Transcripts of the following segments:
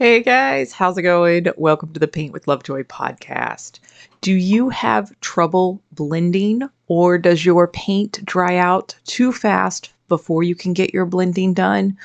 Hey guys, how's it going? Welcome to the Paint with Lovejoy podcast. Do you have trouble blending, or does your paint dry out too fast before you can get your blending done?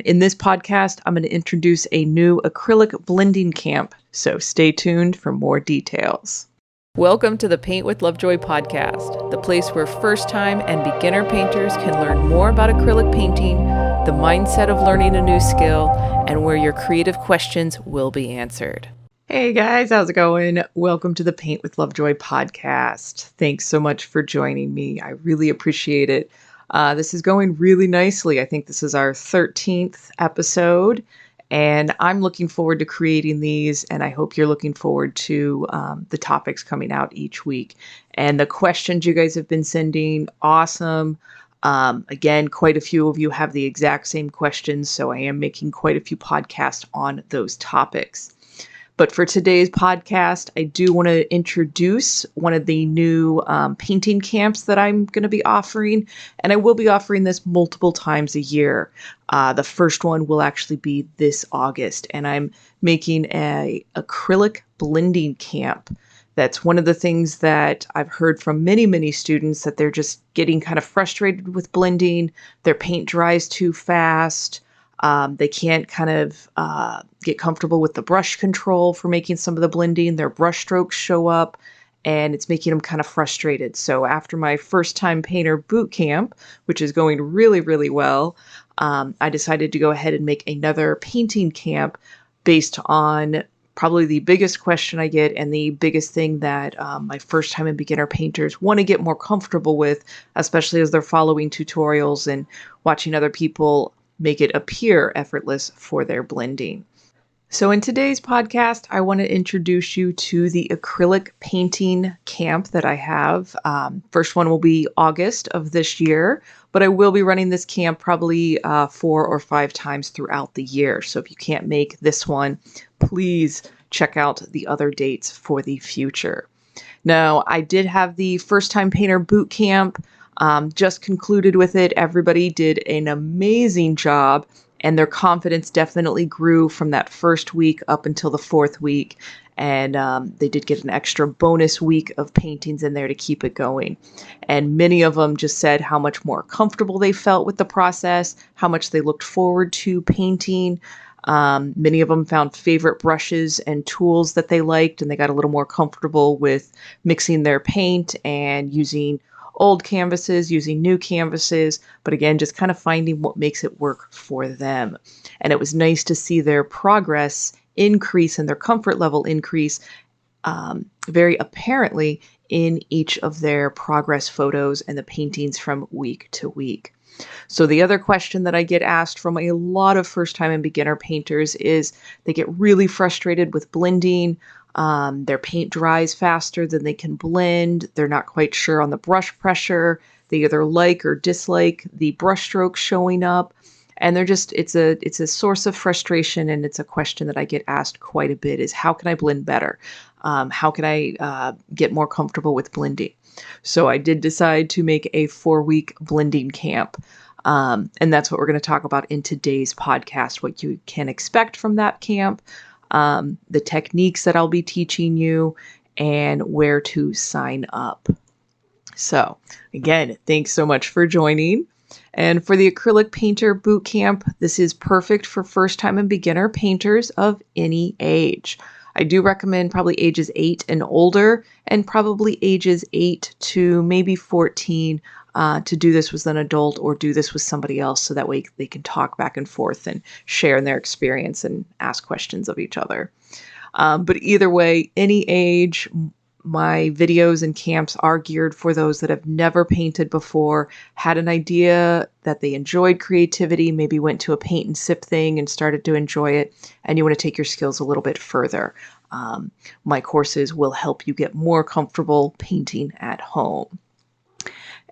In this podcast, I'm going to introduce a new acrylic blending camp, so stay tuned for more details. Welcome to the Paint with Lovejoy podcast, the place where first-time and beginner painters can learn more about acrylic painting, the mindset of learning a new skill, and where your creative questions will be answered. Hey guys, how's it going? Welcome to the Paint with Lovejoy podcast. Thanks so much for joining me. I really appreciate it. This is going really nicely. I think this is our 13th episode, and I'm looking forward to creating these, and I hope you're looking forward to the topics coming out each week. And the questions you guys have been sending, awesome. Again, quite a few of you have the exact same questions, so I am making quite a few podcasts on those topics. But for today's podcast, I do want to introduce one of the new painting camps that I'm going to be offering, and I will be offering this multiple times a year. The first one will actually be this August, and I'm making an acrylic blending camp. That's one of the things that I've heard from many students, that they're just getting kind of frustrated with blending. Their paint dries too fast. They can't kind of get comfortable with the brush control for making some of the blending. Their brush strokes show up, and it's making them kind of frustrated. So after my first time painter boot camp, which is going really well, I decided to go ahead and make another painting camp based on probably the biggest question I get and the biggest thing that my first time and beginner painters want to get more comfortable with, especially as they're following tutorials and watching other people make it appear effortless for their blending. So in today's podcast, I want to introduce you to the acrylic painting camp that I have. First one will be August of this year, but I will be running this camp probably 4 or 5 times throughout the year. So if you can't make this one, please check out the other dates for the future. Now, I did have the first time painter boot camp. Just concluded with it. Everybody did an amazing job, and their confidence definitely grew from that first week up until the 4th week. And they did get an extra bonus week of paintings in there to keep it going. And many of them just said how much more comfortable they felt with the process, how much they looked forward to painting. Many of them found favorite brushes and tools that they liked, and they got a little more comfortable with mixing their paint and using old canvases, using new canvases, but again, just kind of finding what makes it work for them. And it was nice to see their progress increase and their comfort level increase very apparently in each of their progress photos and the paintings from week to week. So the other question that I get asked from a lot of first-time and beginner painters is they get really frustrated with blending. Their paint dries faster than they can blend. They're not quite sure on the brush pressure. They either like or dislike the brush strokes showing up. And they're just, it's a source of frustration, and it's a question that I get asked quite a bit, is how can I blend better? How can I get more comfortable with blending? So I did decide to make a 4-week blending camp. And that's what we're going to talk about in today's podcast, what you can expect from that camp, the techniques that I'll be teaching you, and where to sign up. So again, thanks so much for joining. And for the Acrylic Painter Bootcamp, this is perfect for first-time and beginner painters of any age. I do recommend probably ages 8 and older, and probably ages 8 to maybe 14 to do this with an adult or do this with somebody else, so that way they can talk back and forth and share their experience and ask questions of each other. But either way, any age, my videos and camps are geared for those that have never painted before, had an idea that they enjoyed creativity, maybe went to a paint and sip thing and started to enjoy it, and you want to take your skills a little bit further. My courses will help you get more comfortable painting at home.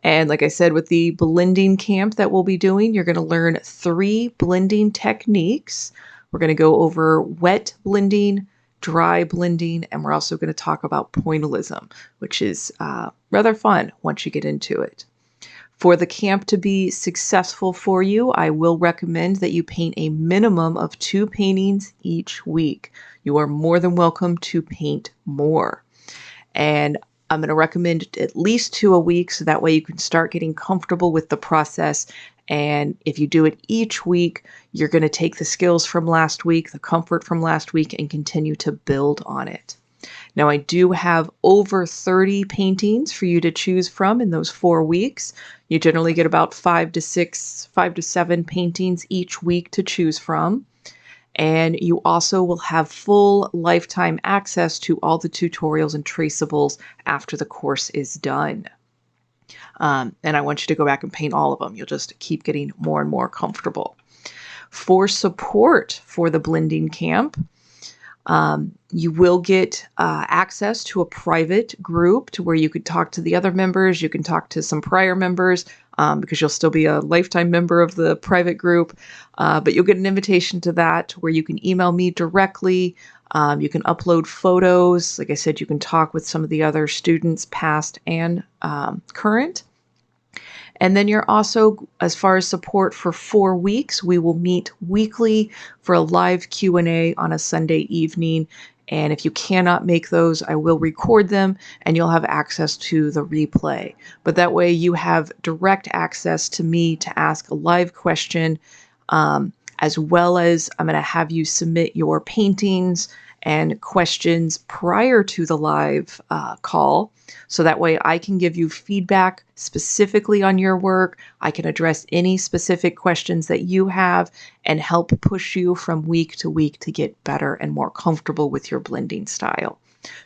And like I said, with the blending camp that we'll be doing, you're going to learn 3 blending techniques. We're going to go over wet blending, dry blending, and we're also going to talk about pointillism, which is rather fun once you get into it. For the camp to be successful for you, I will recommend that you paint a minimum of 2 paintings each week. You are more than welcome to paint more. And I'm going to recommend at least 2 a week, so that way you can start getting comfortable with the process. And if you do it each week, you're going to take the skills from last week, the comfort from last week, and continue to build on it. Now, I do have over 30 paintings for you to choose from in those 4 weeks. You generally get about 5 to 7 paintings each week to choose from. And you also will have full lifetime access to all the tutorials and traceables after the course is done. And I want you to go back and paint all of them. You'll just keep getting more and more comfortable. For support for the blending camp, you will get access to a private group to where you could talk to the other members. You can talk to some prior members because you'll still be a lifetime member of the private group. But you'll get an invitation to that where you can email me directly. You can upload photos. Like I said, you can talk with some of the other students, past and current. And then you're also, as far as support for 4 weeks, we will meet weekly for a live Q&A on a Sunday evening. And if you cannot make those, I will record them and you'll have access to the replay. But that way you have direct access to me to ask a live question, as well as I'm going to have you submit your paintings and questions prior to the live call. So that way I can give you feedback specifically on your work. I can address any specific questions that you have and help push you from week to week to get better and more comfortable with your blending style.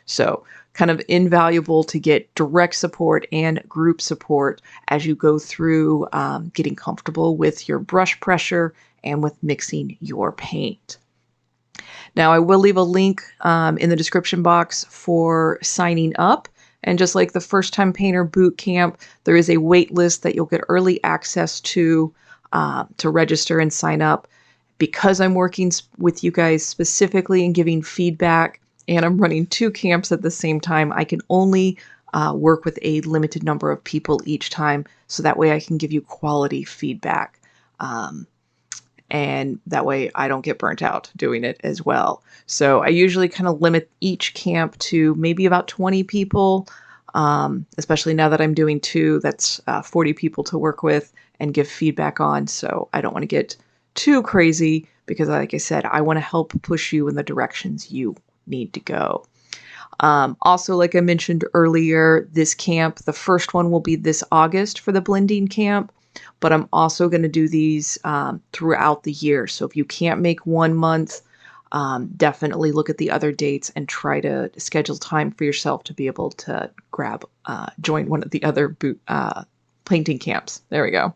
So kind of invaluable to get direct support and group support as you go through getting comfortable with your brush pressure and with mixing your paint. Now, I will leave a link in the description box for signing up. And just like the First Time Painter Bootcamp, there is a wait list that you'll get early access to register and sign up. Because I'm working with you guys specifically and giving feedback, and I'm running 2 camps at the same time, I can only work with a limited number of people each time. So that way I can give you quality feedback. And that way I don't get burnt out doing it as well. So I usually kind of limit each camp to maybe about 20 people, especially now that I'm doing 2, that's 40 people to work with and give feedback on. So I don't want to get too crazy because, like I said, I want to help push you in the directions you need to go. Also, like I mentioned earlier, this camp, the first one will be this August for the blending camp. But I'm also going to do these throughout the year. So if you can't make 1 month, definitely look at the other dates and try to schedule time for yourself to be able to join one of the other painting camps. There we go.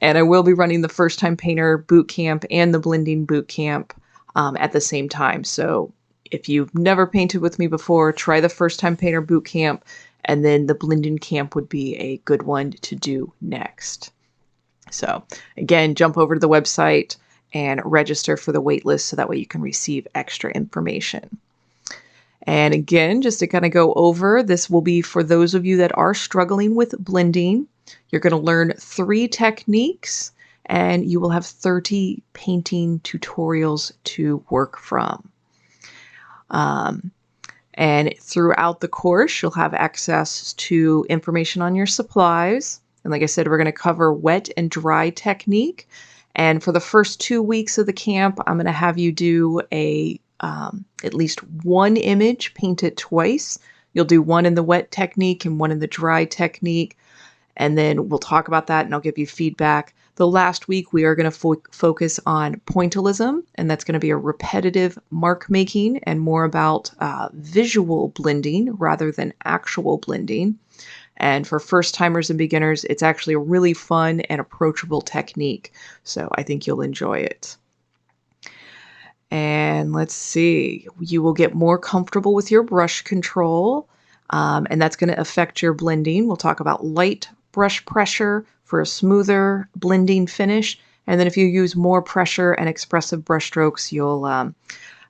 And I will be running the First Time Painter Bootcamp and the Blending Bootcamp at the same time. So if you've never painted with me before, try the First Time Painter Bootcamp. And then the blending camp would be a good one to do next. So again, jump over to the website and register for the wait list so that way you can receive extra information. And again, just to kind of go over, this will be for those of you that are struggling with blending. You're going to learn 3 techniques and you will have 30 painting tutorials to work from. And throughout the course, you'll have access to information on your supplies. And like I said, we're going to cover wet and dry technique. And for the first 2 weeks of the camp, I'm going to have you do at least 1 image, paint it twice. You'll do 1 in the wet technique and 1 in the dry technique. And then we'll talk about that and I'll give you feedback. The last week, we are going to focus on pointillism, and that's going to be a repetitive mark making and more about visual blending rather than actual blending. And for first timers and beginners, it's actually a really fun and approachable technique. So I think you'll enjoy it. And let's see, you will get more comfortable with your brush control, and that's going to affect your blending. We'll talk about light brush pressure for a smoother blending finish. And then if you use more pressure and expressive brush strokes, you'll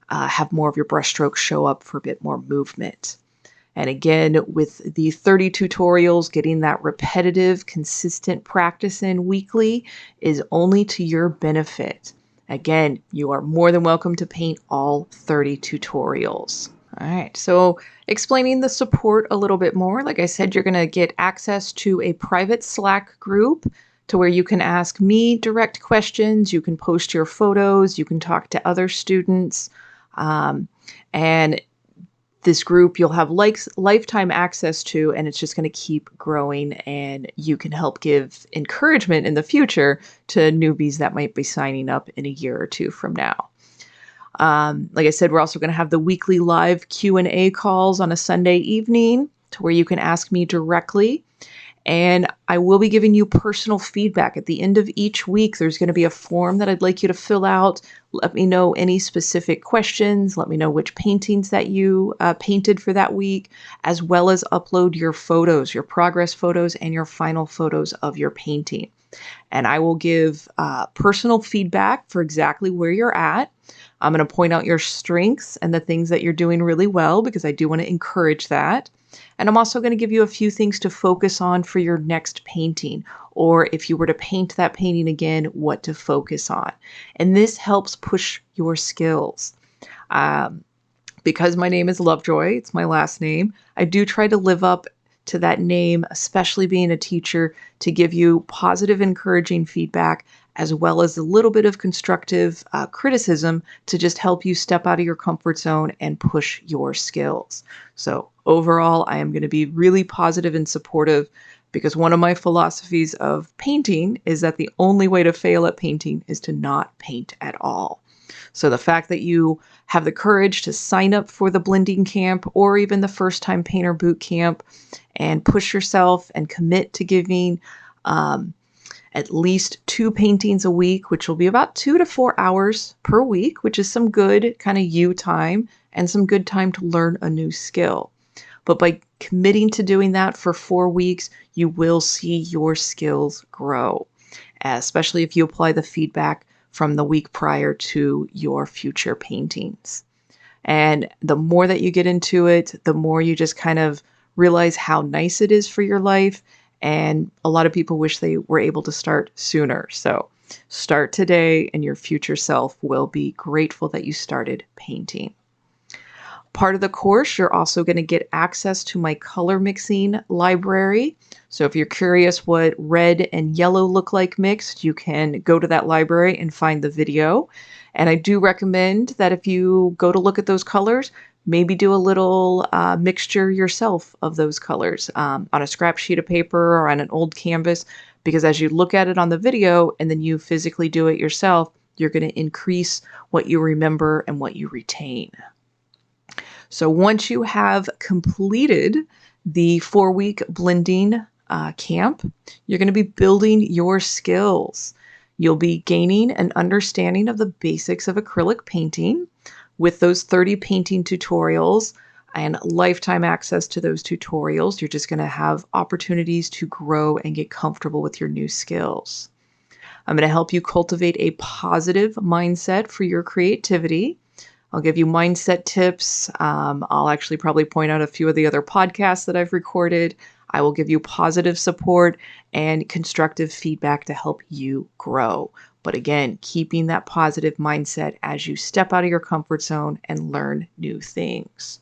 have more of your brush strokes show up for a bit more movement. And again, with the 30 tutorials, getting that repetitive, consistent practice in weekly is only to your benefit. Again, you are more than welcome to paint all 30 tutorials. All right, so explaining the support a little bit more, like I said, you're going to get access to a private Slack group to where you can ask me direct questions, you can post your photos, you can talk to other students, and this group you'll have lifetime access to, and it's just going to keep growing, and you can help give encouragement in the future to newbies that might be signing up in a year or two from now. Like I said, we're also going to have the weekly live Q&A calls on a Sunday evening to where you can ask me directly. And I will be giving you personal feedback at the end of each week. There's going to be a form that I'd like you to fill out. Let me know any specific questions. Let me know which paintings that you painted for that week, as well as upload your photos, your progress photos, and your final photos of your painting. And I will give personal feedback for exactly where you're at. I'm going to point out your strengths and the things that you're doing really well, because I do want to encourage that. And I'm also going to give you a few things to focus on for your next painting, or if you were to paint that painting again, what to focus on. And this helps push your skills. Because my name is Lovejoy, it's my last name, I do try to live up to that name, especially being a teacher, to give you positive, encouraging feedback, as well as a little bit of constructive criticism to just help you step out of your comfort zone and push your skills. So overall, I am going to be really positive and supportive, because one of my philosophies of painting is that the only way to fail at painting is to not paint at all. So the fact that you have the courage to sign up for the blending camp or even the first time painter boot camp and push yourself and commit to giving at least 2 paintings a week, which will be about 2 to 4 hours per week, which is some good kind of you time and some good time to learn a new skill. But by committing to doing that for 4 weeks, you will see your skills grow, especially if you apply the feedback from the week prior to your future paintings. And the more that you get into it, the more you just kind of realize how nice it is for your life. And a lot of people wish they were able to start sooner. So start today, and your future self will be grateful that you started painting. Part of the course, you're also going to get access to my color mixing library. So if you're curious what red and yellow look like mixed, you can go to that library and find the video. And I do recommend that if you go to look at those colors, maybe do a little mixture yourself of those colors on a scrap sheet of paper or on an old canvas, because as you look at it on the video and then you physically do it yourself, you're going to increase what you remember and what you retain. So once you have completed the 4-week blending camp, you're going to be building your skills. You'll be gaining an understanding of the basics of acrylic painting with those 30 painting tutorials and lifetime access to those tutorials. You're just going to have opportunities to grow and get comfortable with your new skills. I'm going to help you cultivate a positive mindset for your creativity. I'll give you mindset tips. I'll actually probably point out a few of the other podcasts that I've recorded. I will give you positive support and constructive feedback to help you grow. But again, keeping that positive mindset as you step out of your comfort zone and learn new things.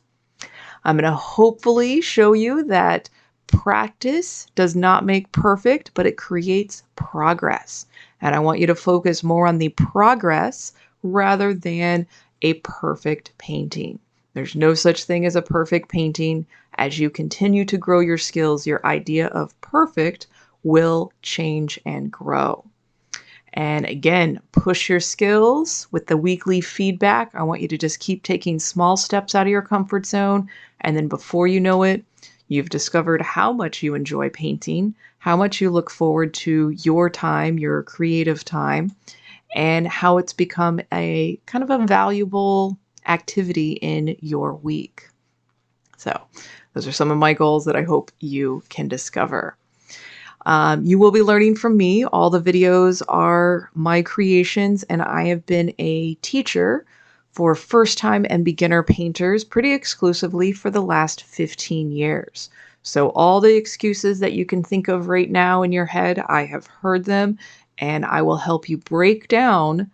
I'm going to hopefully show you that practice does not make perfect, but it creates progress. And I want you to focus more on the progress rather than a perfect painting. There's no such thing as a perfect painting. As you continue to grow your skills, your idea of perfect will change and grow. And again, push your skills with the weekly feedback. I want you to just keep taking small steps out of your comfort zone. And then before you know it, you've discovered how much you enjoy painting, how much you look forward to your time, your creative time, and how it's become a kind of a valuable activity in your week. So those are some of my goals that I hope you can discover. You will be learning from me. All the videos are my creations, and I have been a teacher for first-time and beginner painters pretty exclusively for the last 15 years. So all the excuses that you can think of right now in your head, I have heard them, and I will help you break down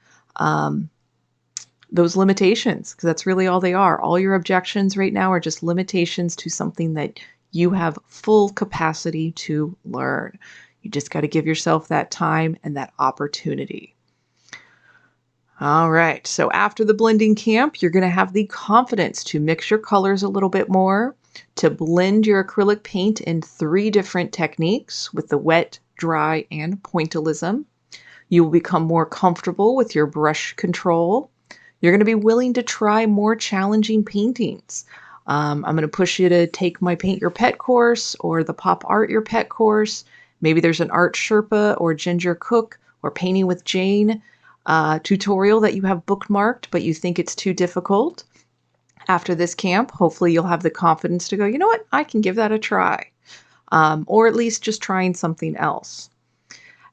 those limitations, because that's really all they are. All your objections right now are just limitations to something that you have full capacity to learn. You just got to give yourself that time and that opportunity. All right, so after the blending camp, you're going to have the confidence to mix your colors a little bit more, to blend your acrylic paint in 3 different techniques with the wet, dry, and pointillism. You will become more comfortable with your brush control. You're going to be willing to try more challenging paintings. I'm going to push you to take my Paint Your Pet course or the Pop Art Your Pet course. Maybe there's an Art Sherpa or Ginger Cook or Painting with Jane tutorial that you have bookmarked, but you think it's too difficult. After this camp, hopefully you'll have the confidence to go, you know what, I can give that a try. Or at least just trying something else.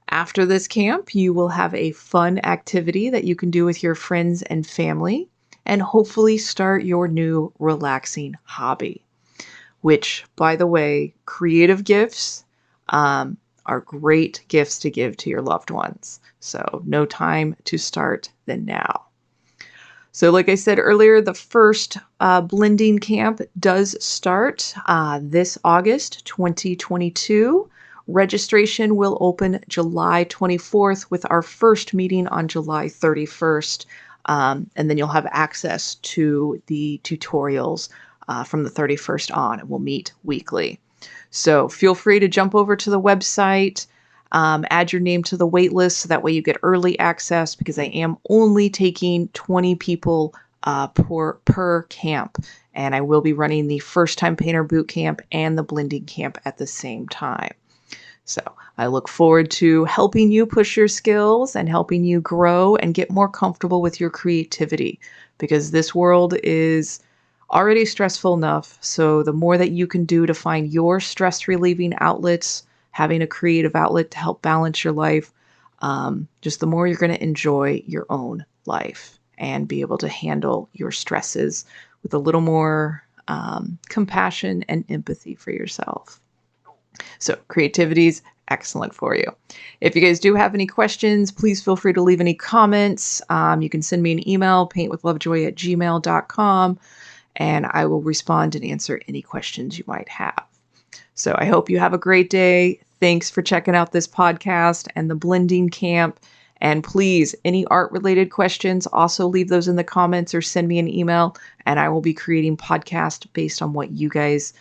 After this camp, you will have a fun activity that you can do with your friends and family, and hopefully start your new relaxing hobby, which, by the way, creative gifts are great gifts to give to your loved ones. So no time to start than now. So like I said earlier, the first blending camp does start this August 2022. Registration will open July 24th with our first meeting on July 31st. And then you'll have access to the tutorials from the 31st on, and we'll meet weekly. So feel free to jump over to the website, add your name to the wait list so that way you get early access, because I am only taking 20 people per camp. And I will be running the First Time Painter Boot Camp and the Blending Camp at the same time. So I look forward to helping you push your skills and helping you grow and get more comfortable with your creativity, because this world is already stressful enough. So the more that you can do to find your stress relieving outlets, having a creative outlet to help balance your life, just the more you're going to enjoy your own life and be able to handle your stresses with a little more compassion and empathy for yourself. So creativity is excellent for you. If you guys do have any questions, please feel free to leave any comments. You can send me an email, paintwithlovejoy@gmail.com, and I will respond and answer any questions you might have. So I hope you have a great day. Thanks for checking out this podcast and the blending camp. And please, any art-related questions, also leave those in the comments or send me an email, and I will be creating podcasts based on what you guys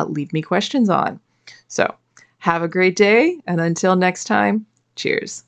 leave me questions on. So have a great day, and until next time, cheers.